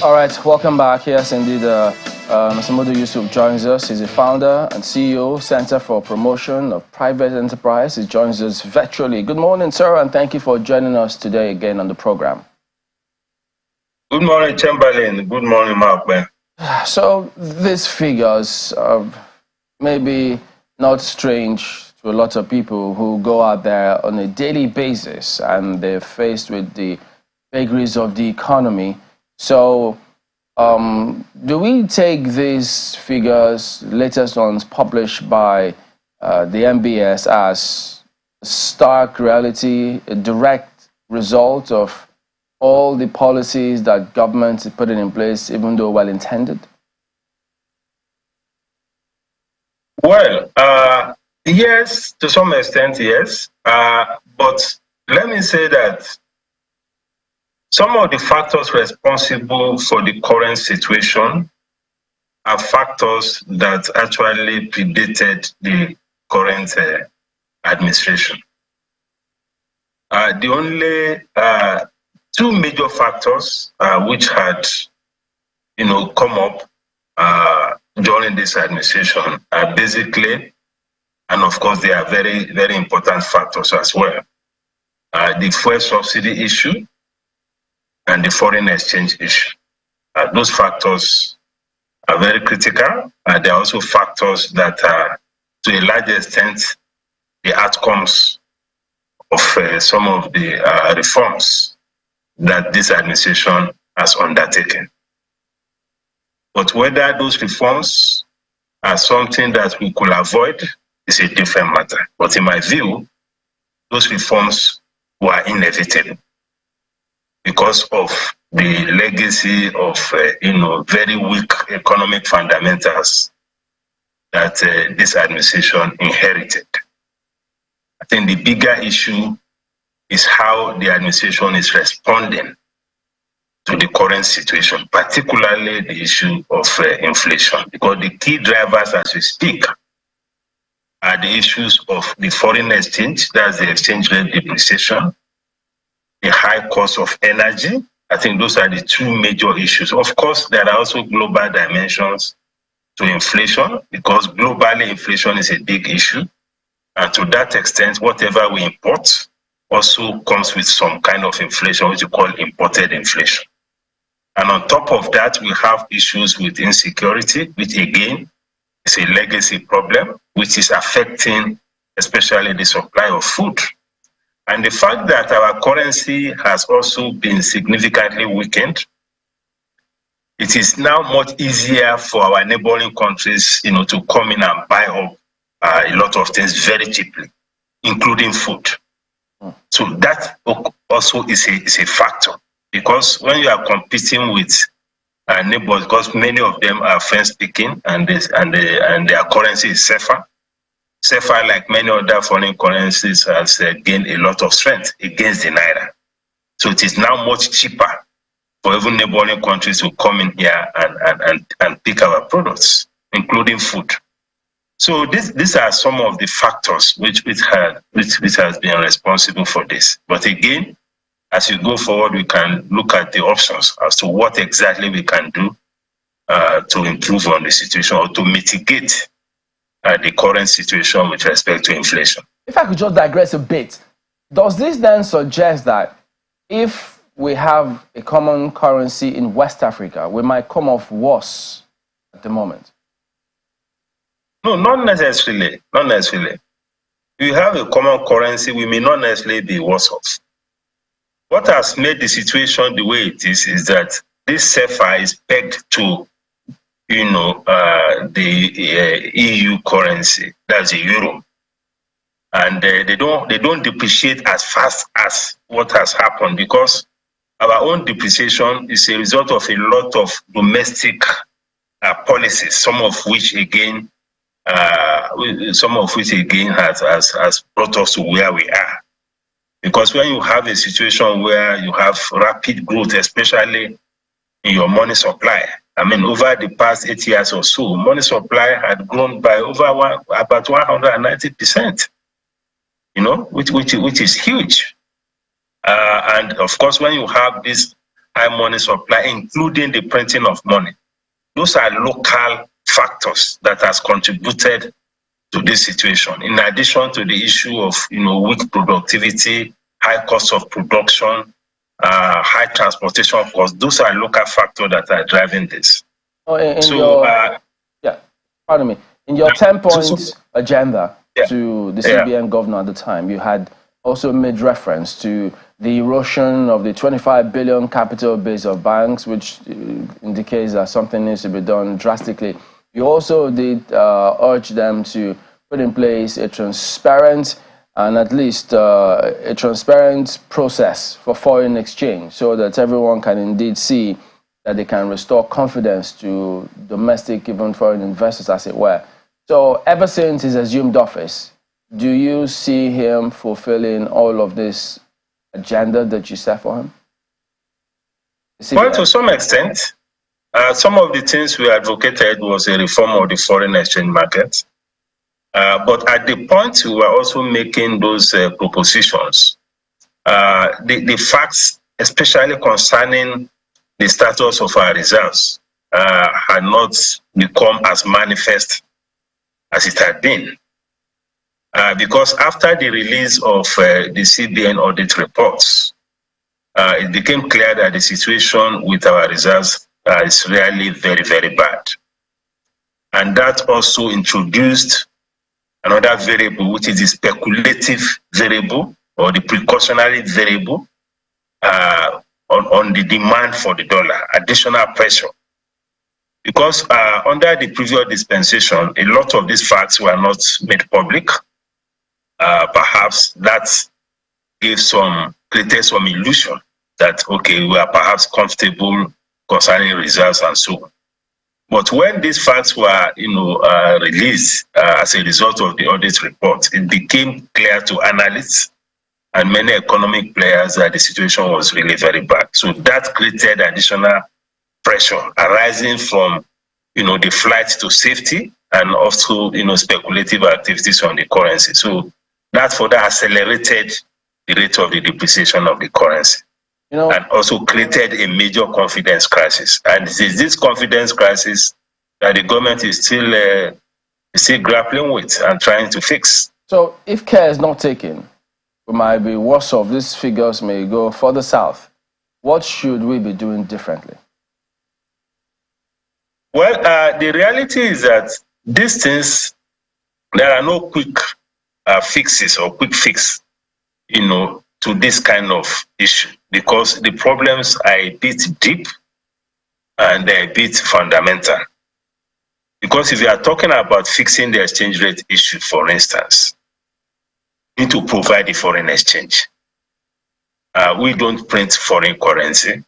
All right, welcome back. Yes, indeed, Mr. Muda Yusuf joins us. He's the founder and CEO, Center for Promotion of Private Enterprise. He joins us virtually. Good morning, sir, and thank you for joining us today again on the program. Good morning, Chamberlain. Good morning, Mark. So these figures are maybe not strange to a lot of people who go out there on a daily basis and they're faced with the vagaries of the economy. So do we take these figures, latest ones published by the MBS, as stark reality, a direct result of all the policies that government is putting in place, even though well intended? Well, yes, to some extent, yes. But let me say that some of the factors responsible for the current situation are factors that actually predated the current administration. The only two major factors which had, come up during this administration are basically, and of course they are very, very important factors as well, the fuel subsidy issue and the foreign exchange issue. Those factors are very critical. There are also factors that are, to a large extent, the outcomes of some of the reforms that this administration has undertaken. But whether those reforms are something that we could avoid is a different matter. But in my view, those reforms were inevitable because of the legacy of very weak economic fundamentals that this administration inherited. I think the bigger issue is how the administration is responding to the current situation, particularly the issue of inflation, because the key drivers as we speak are the issues of the foreign exchange, that's the exchange rate depreciation, the high cost of energy. I think those are the two major issues. Of course, there are also global dimensions to inflation, because globally inflation is a big issue. And to that extent, whatever we import also comes with some kind of inflation, which we call imported inflation. And on top of that, we have issues with insecurity, which again is a legacy problem, which is affecting especially the supply of food. And the fact that our currency has also been significantly weakened, it is now much easier for our neighboring countries, to come in and buy up a lot of things very cheaply, including food. So that also is a factor, because when you are competing with neighbors, because many of them are French-speaking and their currency is CFA. CFA, like many other foreign currencies, has gained a lot of strength against the naira. So it is now much cheaper for even neighboring countries to come in here and pick our products, including food. So these are some of the factors which has been responsible for this. But again, as you go forward, we can look at the options as to what exactly we can do to improve on the situation or to mitigate the current situation with respect to inflation. If I could just digress a bit, does this then suggest that if we have a common currency in West Africa, we might come off worse at the moment? No, not necessarily. Not necessarily. If we have a common currency, we may not necessarily be worse off. What has made the situation the way it is that this CFA is pegged to the EU currency, that's the euro, and they don't depreciate as fast as what has happened, because our own depreciation is a result of a lot of domestic policies, some of which again has brought us to where we are. Because when you have a situation where you have rapid growth, especially in your money supply, over the past 8 years or so, money supply had grown by about 190%, which is huge. And of course, when you have this high money supply, including the printing of money. Those are local factors that has contributed to this situation. In addition to the issue of weak productivity, high cost of production, high transportation costs, those are local factors that are driving this. Pardon me. In your 10-point agenda to the CBN governor at the time, you had also made reference to the erosion of the 25 billion capital base of banks, which indicates that something needs to be done drastically. You also did urge them to put in place a transparent and at least a transparent process for foreign exchange so that everyone can indeed see that they can restore confidence to domestic, even foreign investors, as it were. So ever since he's assumed office, do you see him fulfilling all of this agenda that you set for him? Well, to some extent, some of the things we advocated was a reform of the foreign exchange market. But at the point we were also making those propositions, the facts, especially concerning the status of our reserves, had not become as manifest as it had been. Because after the release of the CBN audit reports, it became clear that the situation with our reserves is really very, very bad. And that also introduced another variable, which is the speculative variable or the precautionary variable on the demand for the dollar, additional pressure. Because under the previous dispensation, a lot of these facts were not made public. Perhaps that created some illusion that, okay, we are perhaps comfortable concerning results and so on. But when these facts were, released as a result of the audit report, it became clear to analysts and many economic players that the situation was really very bad. So that created additional pressure arising from, the flight to safety and also, speculative activities on the currency. So that further accelerated the rate of the depreciation of the currency. And also created a major confidence crisis. And it is this confidence crisis that the government is still grappling with and trying to fix. So if care is not taken, we might be worse off. These figures may go further south. What should we be doing differently? Well, the reality is that these things, there are no quick fixes or quick fix, to this kind of issue, because the problems are a bit deep and they're a bit fundamental. Because if you are talking about fixing the exchange rate issue, for instance, you need to provide the foreign exchange. We don't print foreign currency,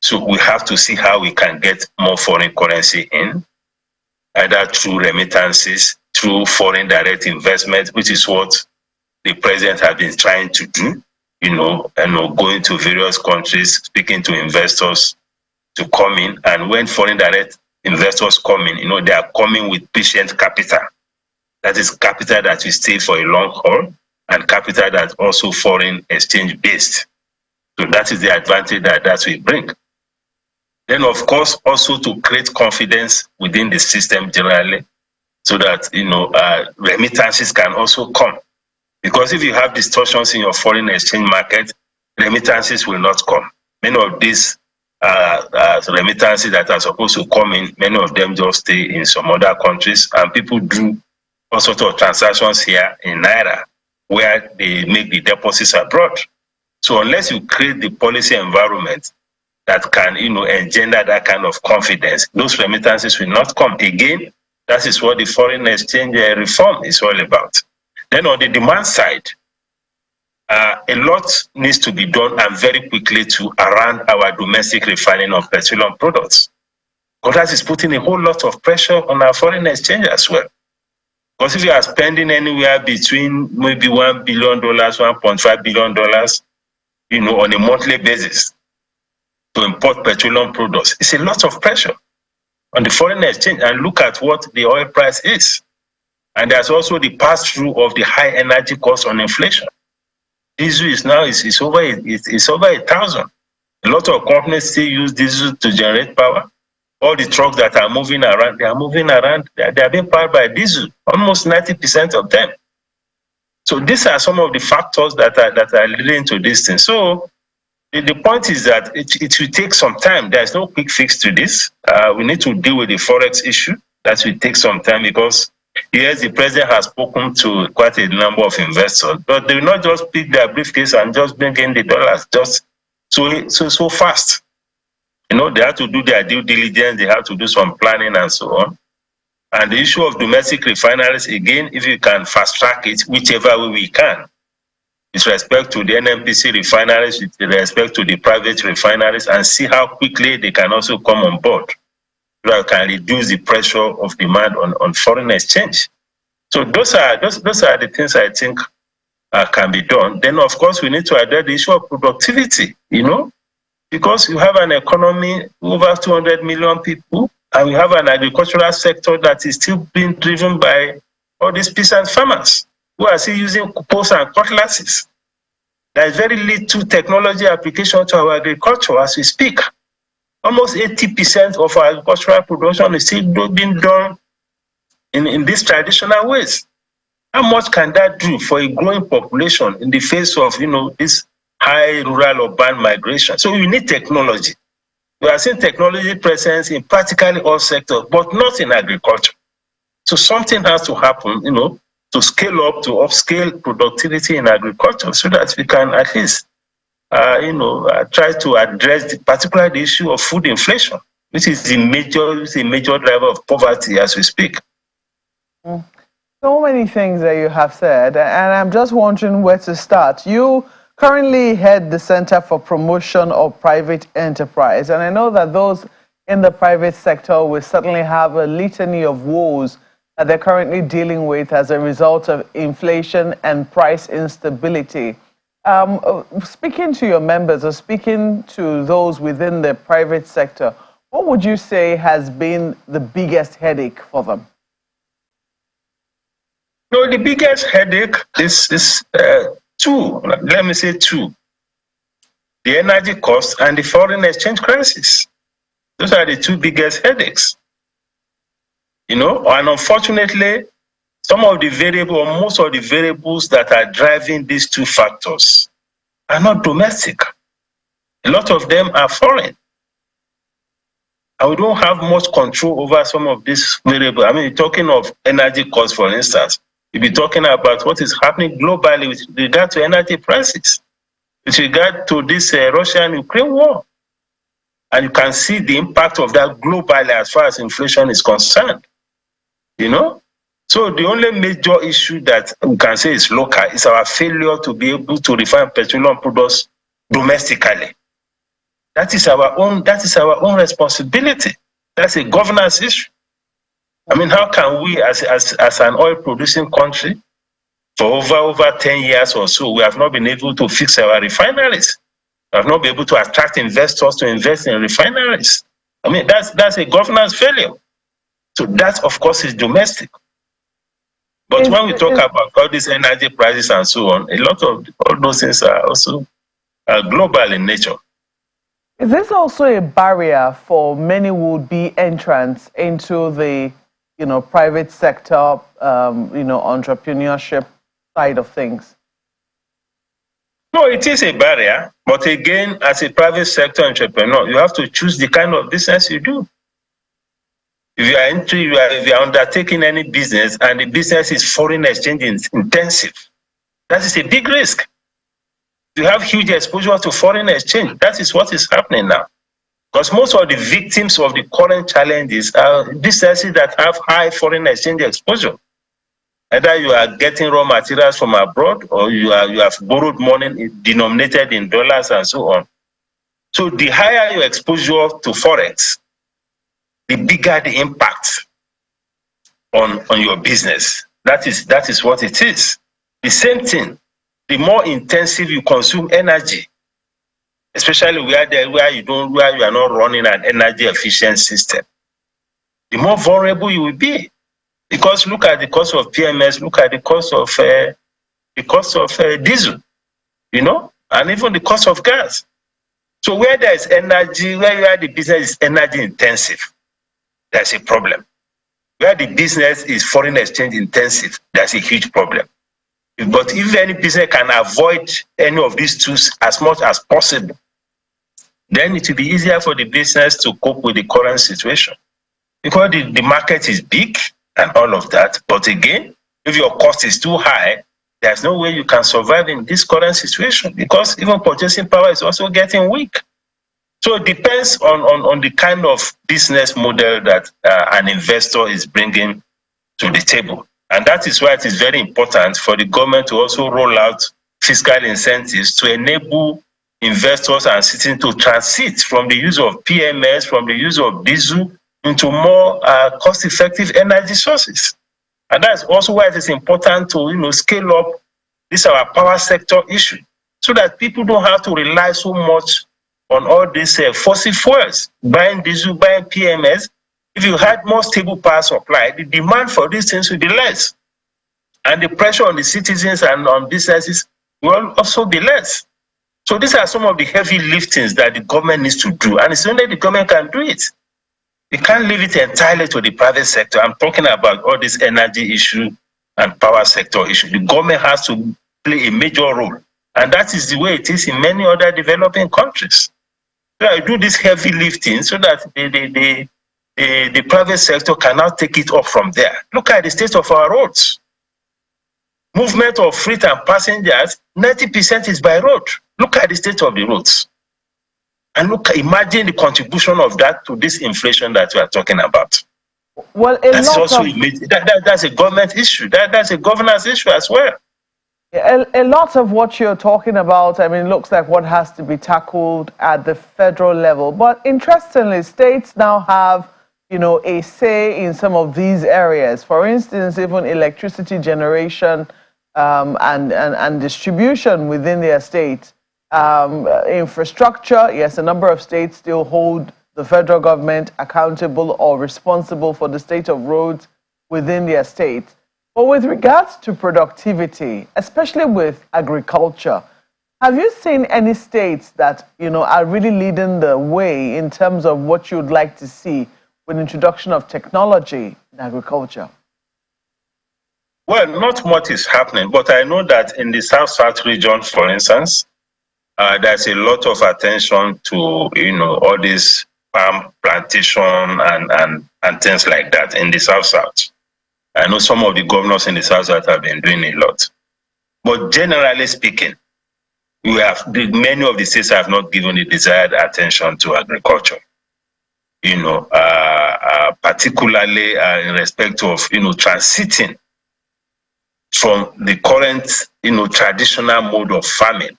so we have to see how we can get more foreign currency in, either through remittances, through foreign direct investment, which is what the president has been trying to do, going to various countries, speaking to investors to come in. And when foreign direct investors come in, they are coming with patient capital. That is capital that will stay for a long haul and capital that also foreign exchange based. So that is the advantage that we bring. Then, of course, also to create confidence within the system generally, so that, remittances can also come. Because if you have distortions in your foreign exchange market, remittances will not come. Many of these remittances that are supposed to come in, many of them just stay in some other countries, and people do all sorts of transactions here in Naira, where they make the deposits abroad. So unless you create the policy environment that can, engender that kind of confidence, those remittances will not come. Again, that is what the foreign exchange reform is all about. Then on the demand side, a lot needs to be done, and very quickly, around our domestic refining of petroleum products. Because that is putting a whole lot of pressure on our foreign exchange as well. Because if you are spending anywhere between maybe $1 billion, $1.5 billion, on a monthly basis to import petroleum products, it's a lot of pressure on the foreign exchange. And look at what the oil price is. And there's also the pass-through of the high energy cost on inflation. Diesel is now over 1,000. A lot of companies still use diesel to generate power. All the trucks that are moving around, they are being powered by diesel, almost 90% of them. So these are some of the factors that are leading to this thing. So the point is that it will take some time. There's no quick fix to this. We need to deal with the forex issue. That will take some time because yes, the president has spoken to quite a number of investors, but they will not just pick their briefcase and just bring in the dollars just so fast. You know, they have to do their due diligence. They have to do some planning and so on. And the issue of domestic refineries, again, if you can fast track it, whichever way we can, with respect to the NNPC refineries, with respect to the private refineries, and see how quickly they can also come on board, so that can reduce the pressure of demand on foreign exchange. So those are the things I think can be done. Then, of course, we need to address the issue of productivity, you know, because you have an economy over 200 million people, and we have an agricultural sector that is still being driven by all these peasant farmers who are still using poles and cutlasses. There is very little technology application to our agriculture as we speak. Almost 80% of our agricultural production is still being done in these traditional ways. How much can that do for a growing population in the face of, you know, this high rural urban migration? So you need technology. We are seeing technology presence in practically all sectors, but not in agriculture. So something has to happen, you know, to scale up, to upscale productivity in agriculture so that we can at least, try to address particularly the issue of food inflation, which is a major driver of poverty as we speak. So many things that you have said, and I'm just wondering where to start. You currently head the Center for Promotion of Private Enterprise, and I know that those in the private sector will certainly have a litany of woes that they're currently dealing with as a result of inflation and price instability. Speaking to your members or speaking to those within the private sector, what would you say has been the biggest headache for them? No, the biggest headache is two. Let me say two: the energy cost and the foreign exchange crisis. Those are the two biggest headaches. You know, and unfortunately, some of the variables, or most of the variables that are driving these two factors are not domestic. A lot of them are foreign. And we don't have much control over some of these variables. I mean, you're talking of energy costs, for instance. You'll be talking about what is happening globally with regard to energy prices, with regard to this Russia-Ukraine war. And you can see the impact of that globally as far as inflation is concerned. You know? So the only major issue that we can say is local is our failure to be able to refine petroleum products domestically. That is our own responsibility. That's a governance issue. I mean, how can we, as an oil-producing country, for over 10 years or so, we have not been able to fix our refineries. We have not been able to attract investors to invest in refineries. I mean, that's a governance failure. So that, of course, is domestic. But when we talk about all these energy prices and so on, a lot of all those things are also global in nature. Is this also a barrier for many would-be entrants into the, private sector, entrepreneurship side of things? No, it is a barrier. But again, as a private sector entrepreneur, you have to choose the kind of business you do. If you are undertaking any business and the business is foreign exchange intensive, that is a big risk. You have huge exposure to foreign exchange. That is what is happening now. Because most of the victims of the current challenges are businesses that have high foreign exchange exposure. Either you are getting raw materials from abroad or you have borrowed money denominated in dollars and so on. So the higher your exposure to forex, the bigger the impact on your business. That is what it is. The same thing. The more intensive you consume energy, especially where you are not running an energy efficient system, the more vulnerable you will be. Because look at the cost of PMS, look at the cost of diesel, and even the cost of gas. So where there is energy, where the business is energy intensive, there's a problem. Where the business is foreign exchange intensive, that's a huge problem. But if any business can avoid any of these two as much as possible, then it will be easier for the business to cope with the current situation. Because the market is big and all of that. But again, if your cost is too high, there's no way you can survive in this current situation, because even purchasing power is also getting weak. So it depends on the kind of business model that an investor is bringing to the table. And that is why it is very important for the government to also roll out fiscal incentives to enable investors and citizens to transit from the use of PMS, from the use of diesel, into more cost-effective energy sources. And that's also why it is important to scale up this our power sector issue, so that people don't have to rely so much on all these fossil fuels, buying diesel, buying PMS. If you had more stable power supply, the demand for these things will be less. And the pressure on the citizens and on businesses will also be less. So these are some of the heavy liftings that the government needs to do. And it's only the government can do it. You can't leave it entirely to the private sector. I'm talking about all this energy issue and power sector issue. The government has to play a major role. And that is the way it is in many other developing countries. So I do this heavy lifting so that the private sector cannot take it up from there. Look at the state of our roads. Movement of freight and passengers, 90% is by road. Look at the state of the roads. And imagine the contribution of that to this inflation that we are talking about. Well, that's a government issue. That's a governance issue as well. A lot of what you're talking about, I mean, looks like what has to be tackled at the federal level. But interestingly, states now have, a say in some of these areas. For instance, even electricity generation and distribution within their state. Infrastructure, yes, a number of states still hold the federal government accountable or responsible for the state of roads within their state. But with regards to productivity, especially with agriculture, have you seen any states that are really leading the way in terms of what you'd like to see with introduction of technology in agriculture? Well, not much is happening, but I know that in the South-South region, for instance, there's a lot of attention to all this palm plantation and things like that in the South-South. I know some of the governors in the South-South have been doing a lot. But generally speaking, many of the states have not given the desired attention to agriculture. Particularly in respect of transiting from the current traditional mode of farming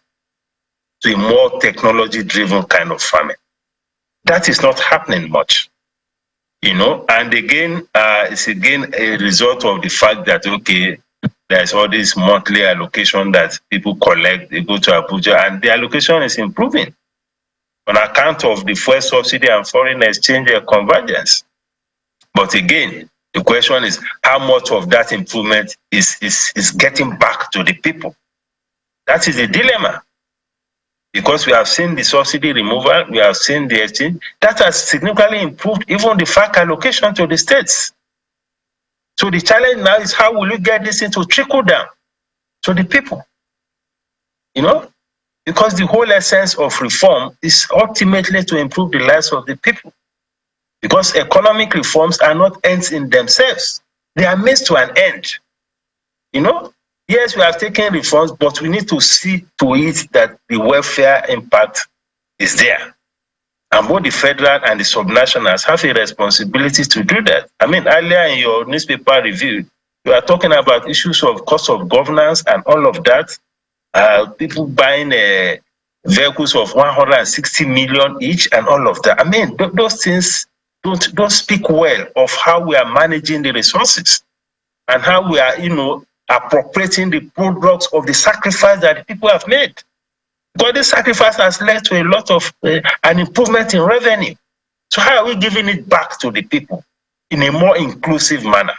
to a more technology-driven kind of farming. That is not happening much. And again, it's again a result of the fact that, okay, there's all this monthly allocation that people collect, they go to Abuja, and the allocation is improving on account of the fuel subsidy and foreign exchange convergence. But again, the question is how much of that improvement is getting back to the people? That is the dilemma. Because we have seen the subsidy removal, we have seen the exchange, that has significantly improved even the FAC allocation to the states. So the challenge now is how will you get this into trickle down to the people? Because the whole essence of reform is ultimately to improve the lives of the people. Because economic reforms are not ends in themselves. They are means to an end. Yes, we have taken reforms, but we need to see to it that the welfare impact is there. And both the federal and the subnationals have a responsibility to do that. I mean, earlier in your newspaper review, you are talking about issues of cost of governance and all of that. People buying vehicles of 160 million each and all of that. I mean, those things don't speak well of how we are managing the resources and how we are, appropriating the products of the sacrifice that the people have made. Because this sacrifice has led to a lot of an improvement in revenue. So how are we giving it back to the people in a more inclusive manner?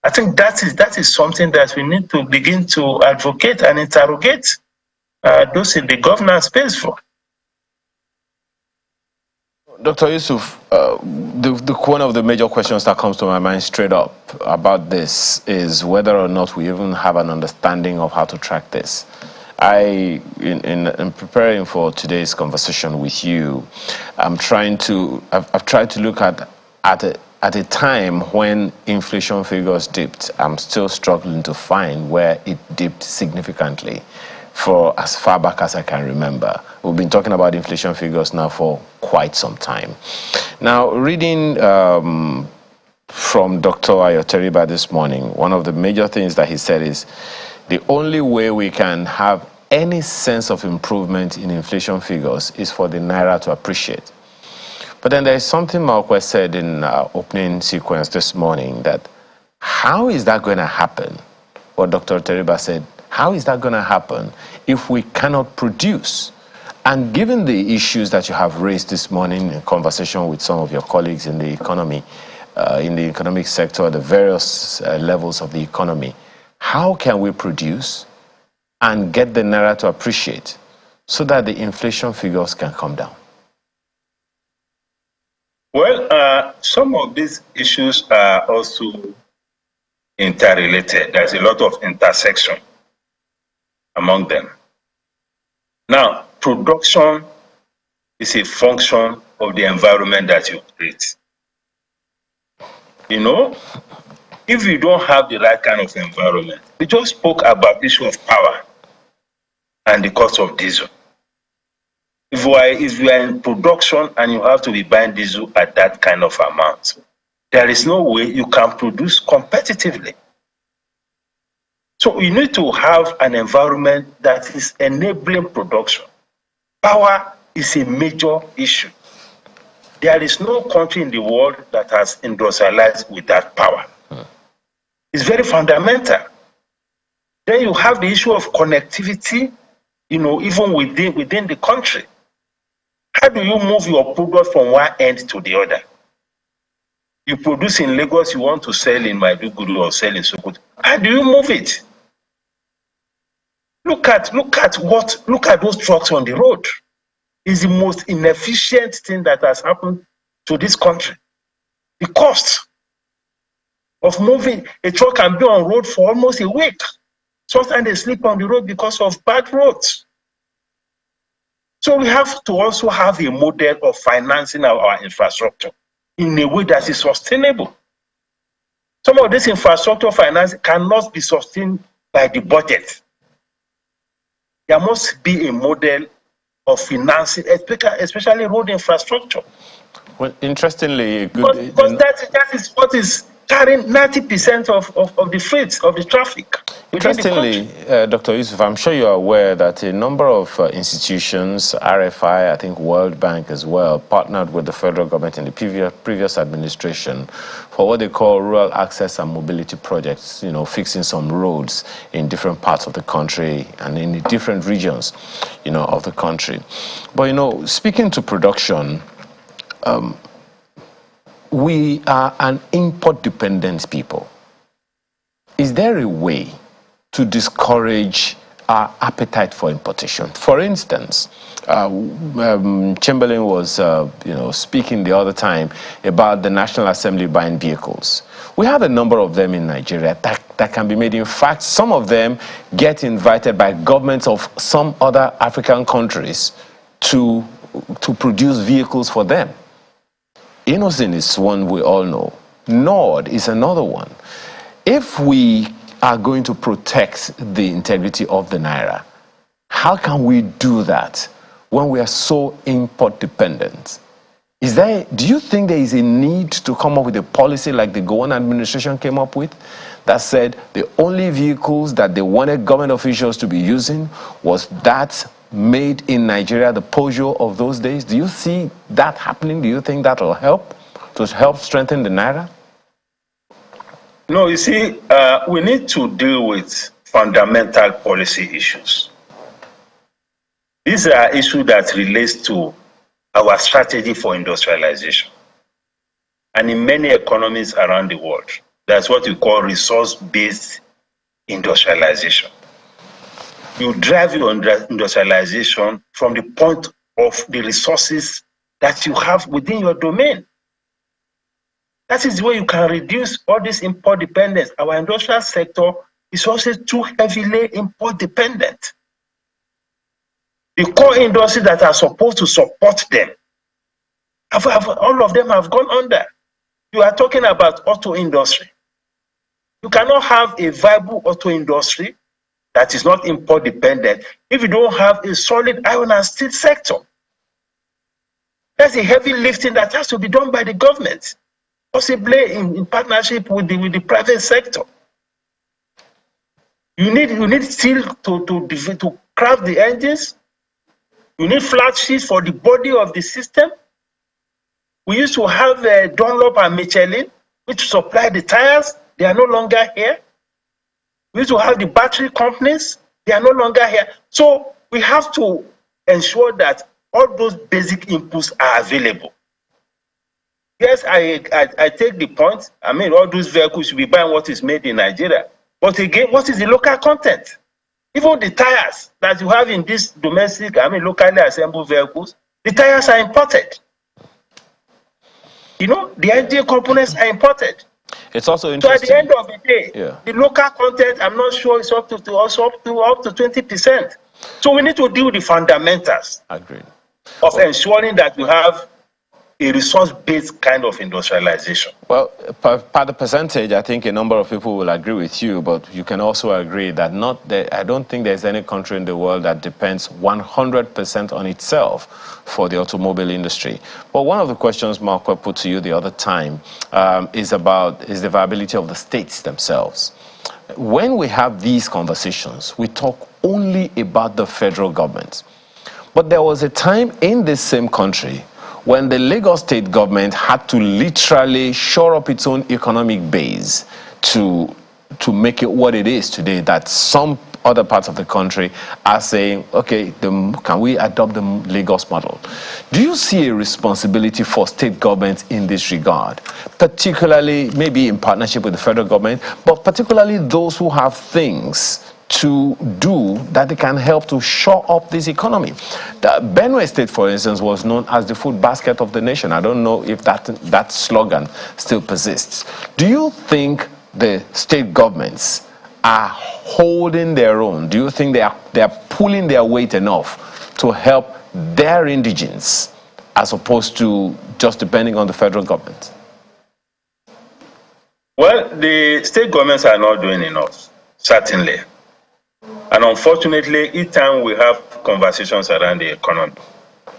I think that is something that we need to begin to advocate and interrogate those in the governance space for. Dr. Yusuf, one of the major questions that comes to my mind straight up about this is whether or not we even have an understanding of how to track this. In preparing for today's conversation with you, I've tried to look at a time when inflation figures dipped. I'm still struggling to find where it dipped significantly for as far back as I can remember. We've been talking about inflation figures now for quite some time. Now, reading from Dr. Ayoteriba this morning, one of the major things that he said is the only way we can have any sense of improvement in inflation figures is for the Naira to appreciate. But then there's something Malquest said in our opening sequence this morning, that how is that going to happen? What Dr. Teriba said, how is that going to happen if we cannot produce? And given the issues that you have raised this morning in conversation with some of your colleagues in the economy, in the economic sector, the various levels of the economy, how can we produce and get the Naira to appreciate so that the inflation figures can come down? Well, some of these issues are also interrelated. There's a lot of intersection among them. Now, production is a function of the environment that you create. You know, if you don't have the right kind of environment, we just spoke about the issue of power and the cost of diesel. If you are in production and you have to be buying diesel at that kind of amount, there is no way you can produce competitively. So you need to have an environment that is enabling production. Power is a major issue. There is no country in the world that has industrialized without power. It's very fundamental. Then you have the issue of connectivity, even within the country. How do you move your product from one end to the other? You produce in Lagos, you want to sell in Maiduguri or sell in Sokoto. How do you move it? Look at those trucks on the road. It's the most inefficient thing that has happened to this country. The cost of moving a truck can be on road for almost a week. Sometimes they sleep on the road because of bad roads. So we have to also have a model of financing our infrastructure in a way that is sustainable. Some of this infrastructure finance cannot be sustained by the budget. There must be a model of financing, especially road infrastructure. Well, interestingly, because that is what is carrying 90% of the freight, of the traffic. Interestingly, Dr. Yusuf, I'm sure you're aware that a number of institutions, RFI, I think World Bank as well, partnered with the federal government in the previous administration for what they call rural access and mobility projects, fixing some roads in different parts of the country and in the different regions, of the country. But, speaking to production, we are an import-dependent people. Is there a way to discourage our appetite for importation? For instance, Chamberlain was, speaking the other time about the National Assembly buying vehicles. We have a number of them in Nigeria that can be made. In fact, some of them get invited by governments of some other African countries to produce vehicles for them. Innocent is one we all know. Nord is another one. If we are going to protect the integrity of the Naira, how can we do that when we are so import dependent? Do you think there is a need to come up with a policy like the Gowon administration came up with that said the only vehicles that they wanted government officials to be using was that made in Nigeria, the Peugeot of those days? Do you see that happening? Do you think that will help to help strengthen the Naira? No, you see, we need to deal with fundamental policy issues. These are issues that relate to our strategy for industrialization. And in many economies around the world, that's what we call resource-based industrialization. You drive your industrialization from the point of the resources that you have within your domain. That is the way you can reduce all this import dependence. Our industrial sector is also too heavily import dependent. The core industries that are supposed to support them, all of them have gone under. You are talking about auto industry. You cannot have a viable auto industry that is not import dependent if you don't have a solid iron and steel sector. That's a heavy lifting that has to be done by the government, possibly in partnership with the private sector. You need steel to craft the engines. You need flat sheets for the body of the system. We used to have Dunlop and Michelin, which supply the tires. They are no longer here. We used to have the battery companies. They are no longer here. So we have to ensure that all those basic inputs are available. Yes, I take the point. I mean, all those vehicles should be buying what is made in Nigeria. But again, what is the local content? Even the tires that you have in these domestic, locally assembled vehicles, the tires are imported. You know, the engine components are imported. It's also interesting. So at the end of the day, the local content, I'm not sure it's up to 20%. So we need to deal with the fundamentals. Agreed. Of ensuring that we have a resource-based kind of industrialization. Well, by the percentage, I think a number of people will agree with you, but you can also agree that I don't think there's any country in the world that depends 100% on itself for the automobile industry. But one of the questions Marco put to you the other time is the viability of the states themselves. When we have these conversations, we talk only about the federal government. But there was a time in this same country when the Lagos state government had to literally shore up its own economic base to make it what it is today, that some other parts of the country are saying, okay, can we adopt the Lagos model? Do you see a responsibility for state governments in this regard, particularly maybe in partnership with the federal government, but particularly those who have things to do that they can help to shore up this economy? The Benue State, for instance, was known as the food basket of the nation. I don't know if that slogan still persists. Do you think the state governments are holding their own? Do you think they are pulling their weight enough to help their indigents as opposed to just depending on the federal government? Well, the state governments are not doing enough, certainly. And unfortunately, each time we have conversations around the economy,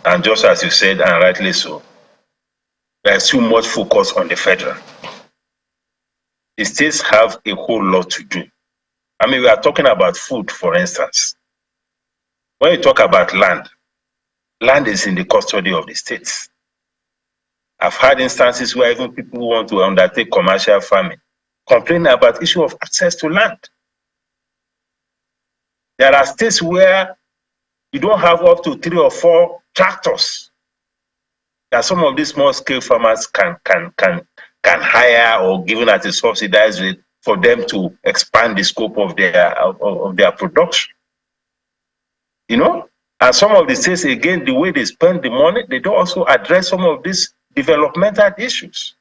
and just as you said, and rightly so, there's too much focus on the federal. The states have a whole lot to do. I mean, we are talking about food, for instance. When you talk about land is in the custody of the states. I've had instances where even people who want to undertake commercial farming complain about issue of access to land. There are states where you don't have up to 3 or 4 tractors that some of these small-scale farmers can hire or given at a subsidized rate for them to expand the scope of their production. You know, and some of the states, again, the way they spend the money, they don't also address some of these developmental issues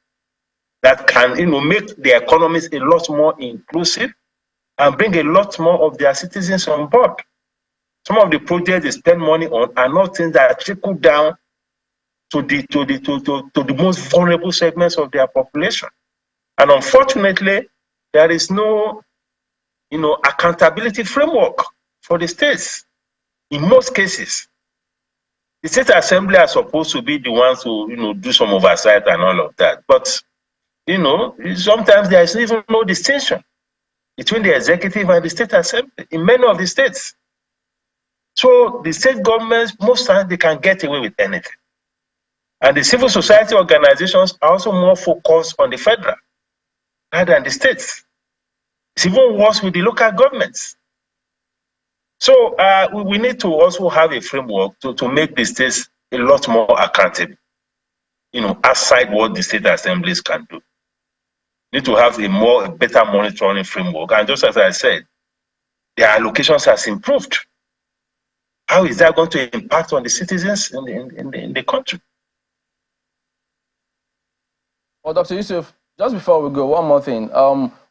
that can, make their economies a lot more inclusive and bring a lot more of their citizens on board. Some of the projects they spend money on are not things that trickle down to the most vulnerable segments of their population. And unfortunately, there is no, accountability framework for the states. In most cases, the state assembly are supposed to be the ones who, do some oversight and all of that. But, sometimes there is even no distinction between the executive and the state assembly in many of the states. So the state governments, most times they can get away with anything. And the civil society organizations are also more focused on the federal rather than the states. It's even worse with the local governments. So we need to also have a framework to make the states a lot more accountable, aside what the state assemblies can do. Need to have a better monitoring framework. And just as I said, their allocations has improved. How is that going to impact on the citizens in the country? Well, Dr. Yusuf, just before we go, one more thing.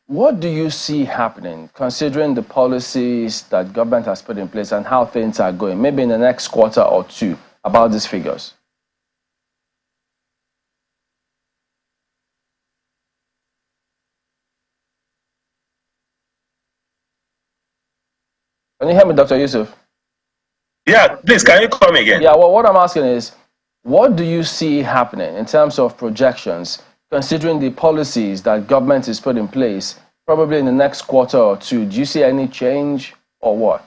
What do you see happening, considering the policies that government has put in place and how things are going, maybe in the next quarter or two, about these figures? Can you hear me, Dr. Yusuf? Yeah, please, can you come again? Yeah, well, what I'm asking is, what do you see happening in terms of projections, considering the policies that government has put in place, probably in the next quarter or two? Do you see any change or what?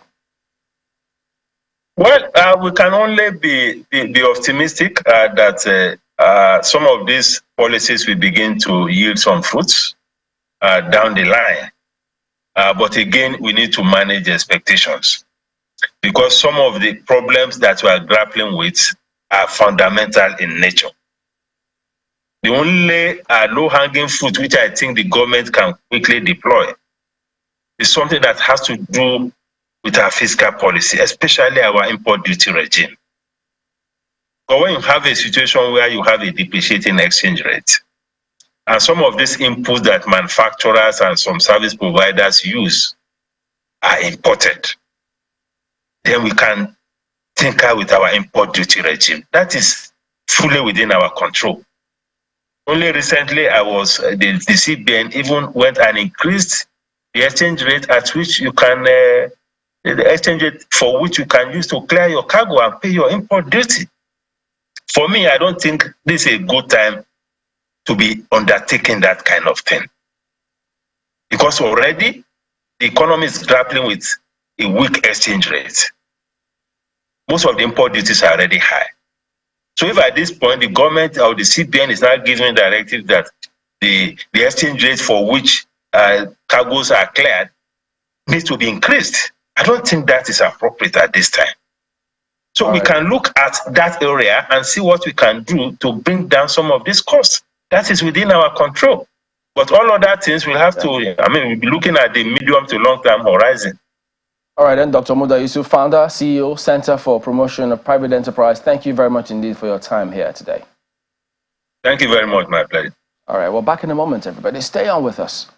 Well, we can only be optimistic that some of these policies will begin to yield some fruits down the line. But again, we need to manage expectations, because some of the problems that we are grappling with are fundamental in nature. The only low-hanging fruit which I think the government can quickly deploy is something that has to do with our fiscal policy, especially our import duty regime. But when you have a situation where you have a depreciating exchange rate, and some of these inputs that manufacturers and some service providers use are imported, then we can tinker with our import duty regime. That is fully within our control. Only recently, the CBN even went and increased the exchange rate at which you can, the exchange rate for which you can use to clear your cargo and pay your import duty. For me, I don't think this is a good time to be undertaking that kind of thing, because already the economy is grappling with a weak exchange rate. Most of the import duties are already high. So if at this point the government or the CBN is now giving directive that the exchange rate for which cargoes are cleared needs to be increased, I don't think that is appropriate at this time. So we can look at that area and see what we can do to bring down some of these costs. That is within our control. But all other things will have to, we'll be looking at the medium to long-term horizon. All right, then, Dr. Muda Yusuf, founder, CEO, Center for Promotion of Private Enterprise. Thank you very much indeed for your time here today. Thank you very much, my pleasure. All right, well, back in a moment, everybody. Stay on with us.